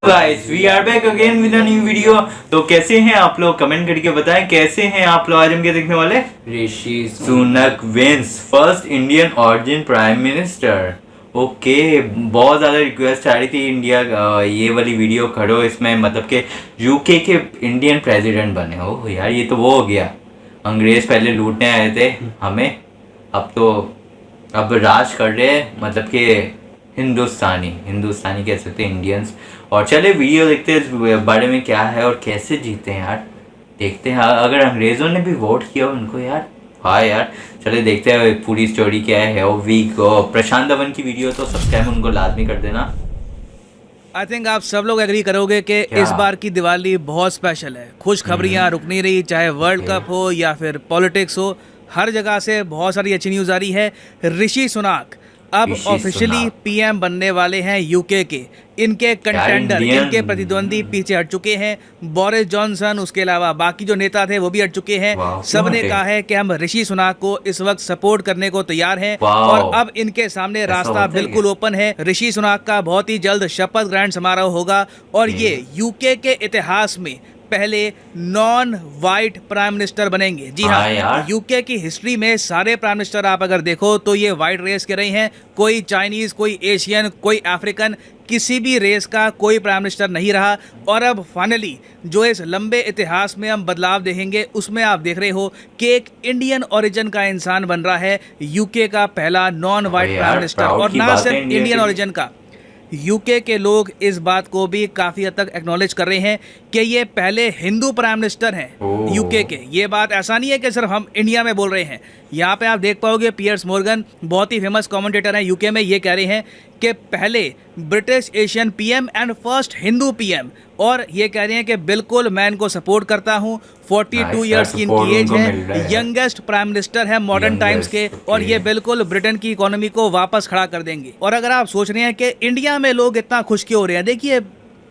Guys we are back again with a new video. तो कैसे हैं आप लोग, कमेंट करके बताएं कैसे हैं आप लोग। आज हम क्या देखने वाले, Rishi Sunak wins first Indian origin prime minister. Okay, बहुत ज़्यादा रिक्वेस्ट आ रही थी इंडिया ये वाली वीडियो करो इसमें, मतलब कि यूके के इंडियन प्रेसिडेंट बने। ओह यार, ये तो वो हो गया, अंग्रेज पहले लूटने आए थे हमें, अब राज कर रहे हैं, मतलब कि हिंदुस्तानी कह सकते हैं, इंडियंस। और चले वीडियो देखते हैं इस बारे में क्या है और कैसे जीते हैं यार, देखते हैं। अगर अंग्रेज़ों ने भी वोट किया उनको यार, हाँ यार, चले देखते हैं पूरी स्टोरी क्या है। और वीक प्रशांत धवन की वीडियो तो सब्सक्राइब उनको लाजमी कर देना। आई थिंक आप सब लोग एग्री करोगे कि इस बार की दिवाली बहुत स्पेशल है। खुशखबरियां रुक नहीं रही, चाहे वर्ल्ड कप हो या फिर पॉलिटिक्स हो, हर जगह से बहुत सारी अच्छी न्यूज़ आ रही है। ऋषि सुनाक अब ऑफिशियली पीएम बनने वाले हैं यूके के। इनके कंटेंडर, इनके प्रतिद्वंदी पीछे हट चुके हैं। बोरिस जॉनसन, उसके अलावा बाकी जो नेता थे वो भी हट चुके हैं। सब ने कहा है कि हम ऋषि सुनाक को इस वक्त सपोर्ट करने को तैयार हैं और अब इनके सामने रास्ता बिल्कुल ओपन है। ऋषि सुनाक का बहुत ही जल्द शपथ ग्रहण समारोह होगा और ये यूके के इतिहास में पहले नॉन वाइट प्राइम मिनिस्टर बनेंगे। जी हाँ, यूके की हिस्ट्री में सारे प्राइम मिनिस्टर आप अगर देखो तो ये वाइट रेस के रहे हैं। कोई चाइनीज, कोई एशियन, कोई अफ्रीकन, किसी भी रेस का कोई प्राइम मिनिस्टर नहीं रहा। और अब फाइनली जो इस लंबे इतिहास में हम बदलाव देखेंगे उसमें आप देख रहे हो कि एक इंडियन ओरिजिन का इंसान बन रहा है यूके का पहला नॉन वाइट प्राइम मिनिस्टर। और ना सिर्फ इंडियन ओरिजिन का, यूके के लोग इस बात को भी काफ़ी हद तक एक्नॉलेज कर रहे हैं कि ये पहले हिंदू प्राइम मिनिस्टर हैं यूके के। ये बात ऐसा नहीं है कि सिर्फ हम इंडिया में बोल रहे हैं। यहाँ पे आप देख पाओगे पियर्स मॉर्गन, बहुत ही फेमस कमेंटेटर हैं यूके में, ये कह रहे हैं कि पहले British Asian PM and first Hindu PM. और ये कह रहे हैं कि बिल्कुल मैं इनको सपोर्ट करता हूँ। 42 ईयर्स की इनकी एज है, यंगेस्ट प्राइम मिनिस्टर है मॉडर्न टाइम्स के, और ये बिल्कुल ब्रिटेन की इकोनॉमी को वापस खड़ा कर देंगे। और अगर आप सोच रहे हैं कि इंडिया में लोग इतना खुश क्यों हो रहे हैं, देखिए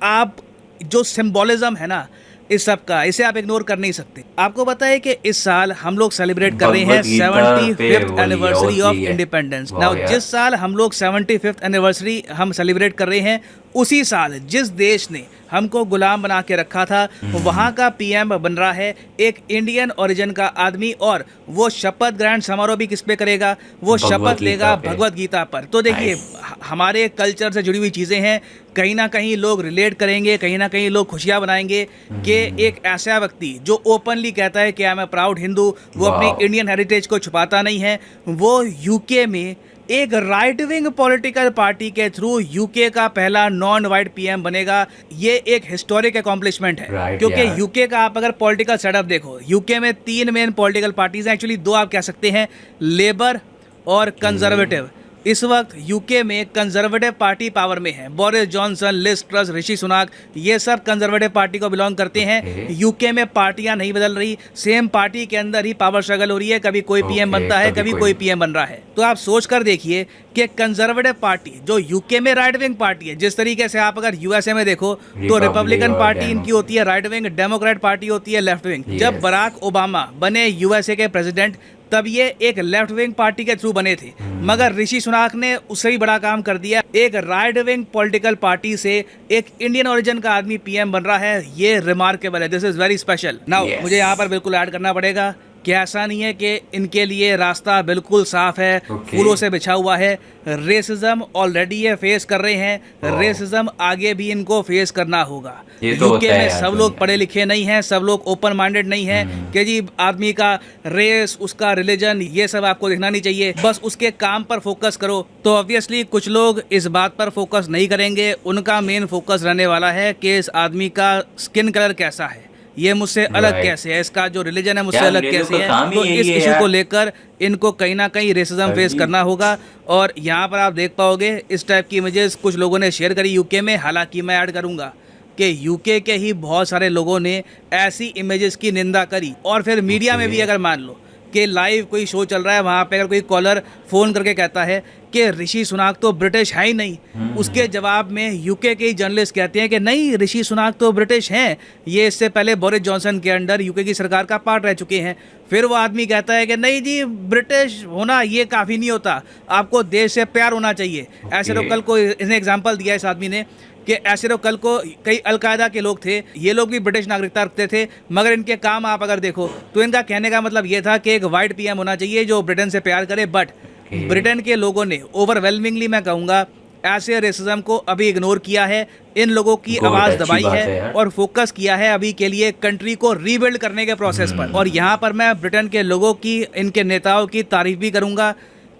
आप जो सिंबोलिज्म है ना इस सब का, इसे आप इग्नोर कर नहीं सकते। आपको पता है कि इस साल हम लोग सेलिब्रेट कर रहे हैं 75th anniversary of independence. Now जिस साल हम लोग 75th एनिवर्सरी हम सेलिब्रेट कर रहे हैं, उसी साल जिस देश ने हमको गुलाम बना के रखा था वहाँ का पीएम बन रहा है एक इंडियन ओरिजिन का आदमी। और वो शपथ ग्रहण समारोह भी किस पे करेगा, वो शपथ लेगा भगवत गीता पर। तो देखिए हमारे कल्चर से जुड़ी हुई चीज़ें हैं, कहीं ना कहीं लोग रिलेट करेंगे, कहीं ना कहीं लोग खुशियाँ बनाएंगे कि एक ऐसा व्यक्ति जो ओपनली कहता है कि I am a proud Hindu, वो अपनी इंडियन हेरिटेज को छुपाता नहीं है, वो यूके में एक राइट विंग पॉलिटिकल पार्टी के थ्रू यूके का पहला नॉन वाइट पीएम बनेगा। ये एक हिस्टोरिक अकॉम्प्लिशमेंट है क्योंकि यूके का आप अगर पॉलिटिकल सेटअप देखो, यूके में 3 मेन पॉलिटिकल पार्टीज हैं, एक्चुअली 2 आप कह सकते हैं, लेबर और कंजर्वेटिव। इस वक्त यूके में कंजर्वेटिव पार्टी पावर में है। बोरिस जॉनसन, लिज ट्रस, ऋषि सुनाक, ये सब कंजर्वेटिव पार्टी को बिलोंग करते हैं। यूके में पार्टियां नहीं बदल रही, सेम पार्टी के अंदर ही पावर स्ट्रगल हो रही है। कभी कोई पीएम बनता है, कभी कोई पीएम बन रहा है। तो आप सोच कर देखिए कि कंजर्वेटिव पार्टी जो यूके में राइट विंग पार्टी है, जिस तरीके से आप अगर यूएसए में देखो तो रिपब्लिकन पार्टी इनकी होती है राइट विंग, डेमोक्रेट पार्टी होती है लेफ्ट विंग। जब बराक ओबामा बने यूएसए के प्रेसिडेंट तब ये एक लेफ्ट विंग पार्टी के थ्रू बने थे, मगर ऋषि सुनाक ने उससे भी बड़ा काम कर दिया। एक राइट विंग पॉलिटिकल पार्टी से एक इंडियन ओरिजिन का आदमी पीएम बन रहा है, ये रिमार्केबल है। This is very special. Now मुझे यहाँ पर बिल्कुल ऐड करना पड़ेगा कि ऐसा नहीं है कि इनके लिए रास्ता बिल्कुल साफ है, फूलों से बिछा हुआ है। रेसिज्म ऑलरेडी ये फेस कर रहे हैं, रेसिज्म आगे भी इनको फेस करना होगा। यूके में सब लोग पढ़े लिखे नहीं हैं, सब लोग ओपन माइंडेड नहीं हैं कि जी आदमी का रेस, उसका रिलीजन, ये सब आपको देखना नहीं चाहिए, बस उसके काम पर फोकस करो। तो ऑब्वियसली कुछ लोग इस बात पर फोकस नहीं करेंगे, उनका मेन फोकस रहने वाला है कि इस आदमी का स्किन कलर कैसा है, ये मुझसे अलग कैसे है, इसका जो रिलीजन है मुझसे अलग कैसे है। तो इस इशू को लेकर इनको कहीं ना कहीं रेसिज्म फेस करना होगा। और यहाँ पर आप देख पाओगे इस टाइप की इमेजेस कुछ लोगों ने शेयर करी यूके में। हालांकि मैं ऐड करूँगा कि यूके के ही बहुत सारे लोगों ने ऐसी इमेजेस की निंदा करी। और फिर मीडिया में भी अगर मान लो कि लाइव कोई शो चल रहा है, वहाँ पे अगर कोई कॉलर फ़ोन करके कहता है कि ऋषि सुनाक तो ब्रिटिश है ही नहीं, उसके जवाब में यूके के ही जर्नलिस्ट कहते हैं कि नहीं, ऋषि सुनाक तो ब्रिटिश हैं, ये इससे पहले बोरिस जॉनसन के अंडर यूके की सरकार का पार्ट रह चुके हैं। फिर वो आदमी कहता है कि नहीं जी, ब्रिटिश होना ये काफ़ी नहीं होता, आपको देश से प्यार होना चाहिए। ऐसे तो कल को इसने एग्जाम्पल दिया इस आदमी ने कि ऐसे लोग कल को कई अलकायदा के लोग थे, ये लोग भी ब्रिटिश नागरिकता रखते थे, मगर इनके काम आप अगर देखो तो इनका कहने का मतलब ये था कि एक वाइट पीएम होना चाहिए जो ब्रिटेन से प्यार करे। बट ब्रिटेन के लोगों ने ओवरवेलमिंगली, मैं कहूँगा, ऐसे रेसिज्म को अभी इग्नोर किया है, इन लोगों की आवाज़ दबाई है और फोकस किया है अभी के लिए कंट्री को रीबिल्ड करने के प्रोसेस पर। और यहाँ पर मैं ब्रिटेन के लोगों की, इनके नेताओं की तारीफ भी करूँगा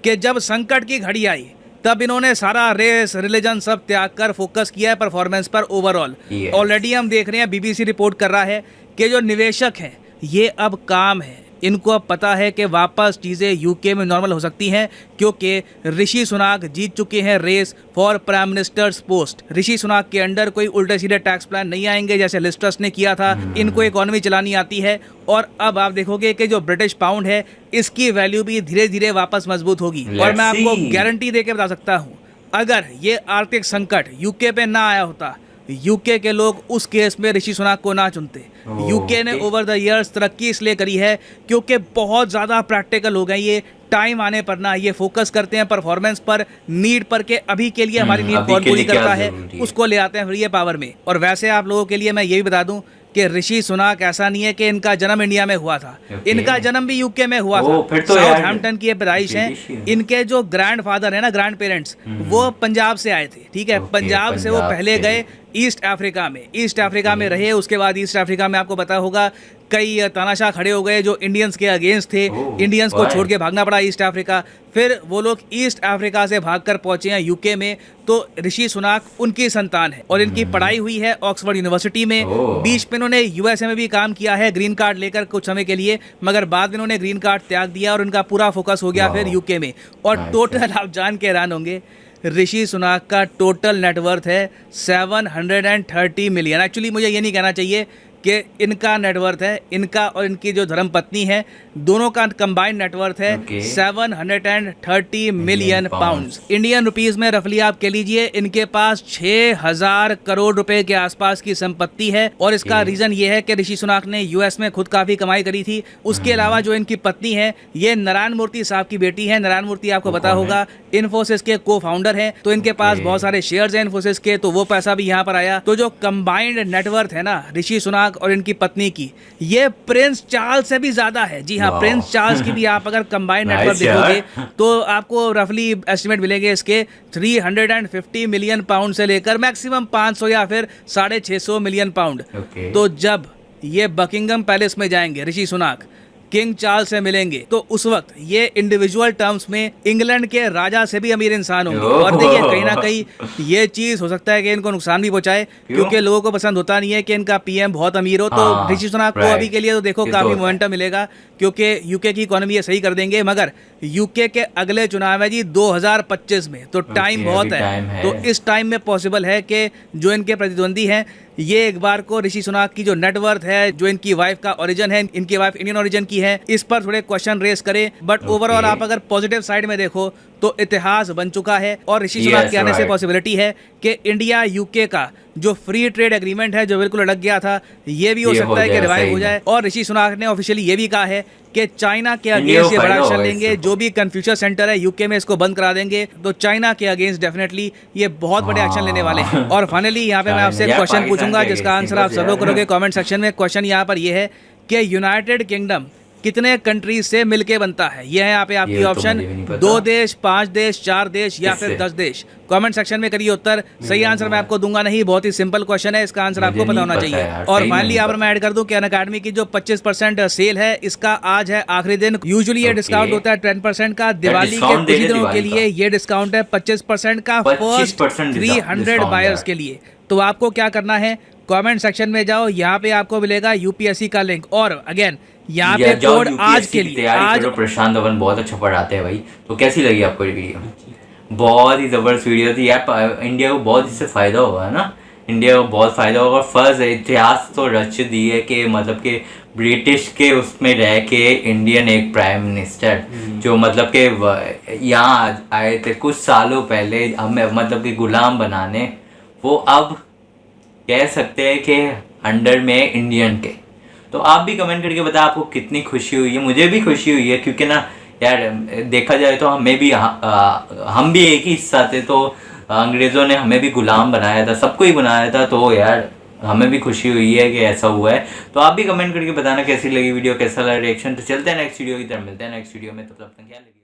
कि जब संकट की घड़ी आई तब इन्होंने सारा रेस रिलीजन सब त्याग कर फोकस किया है परफॉर्मेंस पर ओवरऑल। ऑलरेडी हम देख रहे हैं, बीबीसी रिपोर्ट कर रहा है कि जो निवेशक हैं ये अब काम है, इनको अब पता है कि वापस चीज़ें यूके में नॉर्मल हो सकती हैं, क्योंकि ऋषि सुनाक जीत चुके हैं race for prime ministers post. Rishi Sunak के अंडर कोई उल्टे सीधे टैक्स प्लान नहीं आएंगे जैसे लिज ट्रस ने किया था, इनको इकोनॉमी चलानी आती है। और अब आप देखोगे कि जो ब्रिटिश पाउंड है इसकी वैल्यू भी धीरे धीरे वापस मजबूत होगी। और मैं आपको गारंटी दे के बता सकता हूँ, अगर ये आर्थिक संकट यूके पे ना आया होता, यूके के लोग उस केस में ऋषि सुनाक को ना चुनते। यूके ने ओवर द इयर्स तरक्की इसलिए करी है क्योंकि बहुत ज़्यादा प्रैक्टिकल हो गए ये, टाइम आने पर ना ये फोकस करते हैं परफॉर्मेंस पर, नीड पर के अभी के लिए हमारी नीड कौन पूरी करता है उसको ले आते हैं फिर ये पावर में। और वैसे आप लोगों के लिए मैं ये भी बता दूं कि ऋषि सुनाक ऐसा नहीं है कि इनका जन्म इंडिया में हुआ था, इनका जन्म भी यूके में हुआ था। फिर तो साउथहैम्पटन की पैदाइश है। इनके जो ग्रैंड फादर है ना, ग्रैंड पेरेंट्स, वो पंजाब से आए थे, ठीक है। पंजाब से वो पहले गए ईस्ट अफ्रीका में, ईस्ट अफ्रीका में रहे। उसके बाद ईस्ट अफ्रीका में आपको पता होगा कई तानाशाह खड़े हो गए जो इंडियंस के अगेंस्ट थे, इंडियंस को छोड़ के भागना पड़ा ईस्ट अफ्रीका। फिर वो लोग ईस्ट अफ्रीका से भागकर पहुंचे हैं यूके में। तो ऋषि सुनाक उनकी संतान है और इनकी पढ़ाई हुई है ऑक्सफोर्ड यूनिवर्सिटी में। बीच में इन्होंने यूएसए में भी काम किया है ग्रीन कार्ड लेकर कुछ समय के लिए, मगर बाद में इन्होंने ग्रीन कार्ड त्याग दिया और उनका पूरा फोकस हो गया फिर यूके में। और टोटल आप जान के हैरान होंगे, ऋषि सुनाक का टोटल नेटवर्थ है 730 मिलियन। एक्चुअली मुझे ये नहीं कहना चाहिए कि इनका नेटवर्थ है, इनका और इनकी जो धर्म पत्नी है दोनों का कंबाइंड नेटवर्थ है 730 मिलियन पाउंड्स। इंडियन रुपीस में रफली आप कह लीजिए इनके पास 6000 करोड़ रुपए के आसपास की संपत्ति है। और इसका रीजन ये है कि ऋषि सुनाक ने यूएस में खुद काफी कमाई करी थी। उसके अलावा जो इनकी पत्नी है ये नारायण मूर्ति साहब की बेटी है। नारायण मूर्ति आपको पता होगा इन्फोसिस के को फाउंडर है, तो इनके पास बहुत सारे शेयर्स हैं इन्फोसिस के, तो वो पैसा भी यहाँ पर आया। तो जो कंबाइंड नेटवर्थ है ना ऋषि सुनाक और इनकी पत्नी की, ये प्रिंस चार्ल्स से भी ज्यादा है। जी हाँ, प्रिंस चार्ल्स की भी आप अगर कंबाइंड नेटवर्क देखोगे तो आपको रफली एस्टिमेट मिलेंगे इसके 350 मिलियन पाउंड से लेकर मैक्सिमम 500 या फिर 650 मिलियन पाउंड। तो जब ये बकिंगम पैलेस में जाएंगे ऋषि सुनाक, किंग चार्ल्स से मिलेंगे, तो उस वक्त ये इंडिविजुअल टर्म्स में इंग्लैंड के राजा से भी अमीर इंसान होंगे। और देखिए कहीं ना कहीं ये चीज हो सकता है कि इनको नुकसान भी पहुंचाए, क्योंकि लोगों को पसंद होता नहीं है कि इनका पीएम बहुत अमीर हो। तो ऋषि सुनाक को अभी के लिए तो देखो काफी मोमेंटम मिलेगा, क्योंकि यूके की इकोनॉमी ये सही कर देंगे। मगर यूके के अगले चुनाव है जी 2025 में, तो टाइम बहुत है। तो इस टाइम में पॉसिबल है कि जो इनके प्रतिद्वंदी हैं ये एक बार को ऋषि सुनाक की जो नेटवर्थ है, जो इनकी वाइफ का ओरिजिन है, इनकी वाइफ इंडियन ओरिजिन की है, इस पर थोड़े क्वेश्चन रेस करें। बट ओवरऑल आप अगर पॉजिटिव साइड में देखो तो इतिहास बन चुका है। और ऋषि सुनाक के आने से पॉसिबिलिटी है कि इंडिया यूके का जो फ्री ट्रेड एग्रीमेंट है जो बिल्कुल अटक गया था, ये भी हो सकता है कि रिवाइव हो जाए। और ऋषि सुनाक ने ऑफिशियली ये भी कहा है कि चाइना के अगेंस्ट ये बड़ा एक्शन लेंगे, जो भी कन्फ्यूशस सेंटर है यूके में इसको बंद करा देंगे। तो चाइना के अगेंस्ट डेफिनेटली ये बहुत बड़े एक्शन लेने वाले हैं। और फाइनली यहाँ पे मैं आपसे क्वेश्चन पूछूंगा जिसका आंसर आप सब लोग करोगे कमेंट सेक्शन में। क्वेश्चन यहाँ पर ये है कि यूनाइटेड किंगडम कितने कंट्रीज से मिलके बनता है? ये है यहाँ पे आपकी ऑप्शन, 2 देश, 5 देश, 4 देश या फिर 10 देश। कमेंट सेक्शन में करिए उत्तर। सही आंसर मैं आपको दूंगा नहीं, बहुत ही सिंपल क्वेश्चन है, इसका आंसर आपको पता होना चाहिए। और फाइनली यहाँ पर मैं ऐड कर दूं कि अनअकैडमी की जो 25% सेल है इसका आज है आखिरी दिन। यूजुअली ये डिस्काउंट होता है 10% का, दिवाली के कुछ ही दिनों के लिए ये डिस्काउंट है 25% का फर्स्ट 300 बायर्स के लिए। तो आपको क्या करना है, कमेंट सेक्शन में जाओ, यहाँ पे आपको मिलेगा यूपीएससी का लिंक। और अगेन यहाँ पे कोड आज के लिए, आज प्रशांत धवन बहुत अच्छा पढ़ाते हैं भाई। तो कैसी लगी आपको ये वीडियो? बहुत ही जबरदस्त वीडियो थी यार। इंडिया को बहुत इससे फायदा होगा ना, इंडिया को बहुत फायदा होगा। फर्स्ट इतिहास तो रच दी है कि मतलब कि ब्रिटिश के उसमें रह के इंडियन एक प्राइम मिनिस्टर जो मतलब कि यहाँ आए थे कुछ सालों पहले हमें मतलब कि गुलाम बनाने, वो अब कह सकते हैं कि अंडर में इंडियन के। तो आप भी कमेंट करके बताएं आपको कितनी खुशी हुई है। मुझे भी खुशी हुई है, क्योंकि ना यार देखा जाए तो हम भी एक ही हिस्सा थे। तो अंग्रेज़ों ने हमें भी गुलाम बनाया था, सबको ही बनाया था, तो यार हमें भी खुशी हुई है कि ऐसा हुआ है। तो आप भी कमेंट करके बताना कैसी लगी वीडियो, कैसा लगा रिएक्शन। तो चलते हैं नेक्स्ट वीडियो की तरफ, मिलते हैं नेक्स्ट वीडियो में, तब तक ख्याल रखिए।